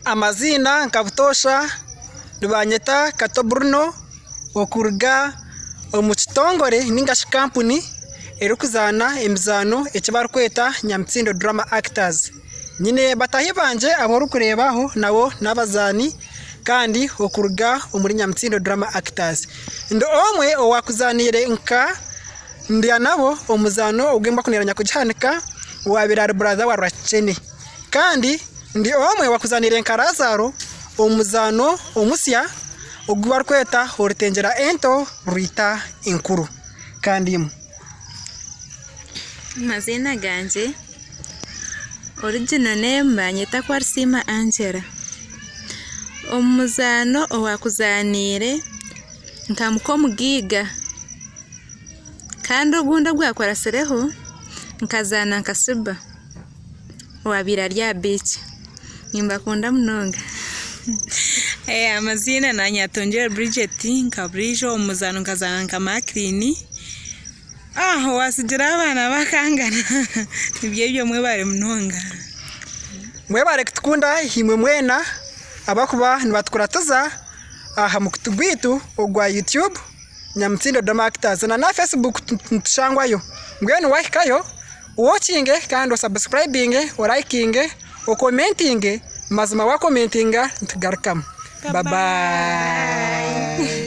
Amazina nkabutosha Nibanyeta Kato Bruno okuruga omu kitongore ningashi company erikuzana emizano ekibarukweta Nyamitsindo Drama Actors. Nyine batahi banje aboru kurebaho nabo n'abazaani kandi okuruga omuri Nyamitsindo Drama Actors. Ndo omwe owakuzanire nka ndia nabo omuzano ogomba kuneranya kugihanika wabirari brother wa Rachene. Kandi ndi omwe wakuzanire nka Lazaro omuzano omusya ogwarukweta Hortengera ento Ruita Enkuru. Kandi mazina ganje original name banyeta Kwarisima Angela. Omuzano owakuzanire nkamuko mugiga kandi ogunda gwakorasireho nkazana nkasiba wabira lya beach nimbakunda munonga. Amazina Nyatongera Bridget nkabrijo omuzano nkazana nkamaklini wasigira abana bakangana nibyebyo mwe bari munonga mwe bare kutukunda himwe mwena abakuba nibatukuraza aha mukutugwitu ogwa YouTube Nyamitsindo Drama Actors na Facebook ntushangwayo ngwene wahikayo watching kandi subscribing liking commenting mazima wa commentinga ntugarukamo. Bye bye.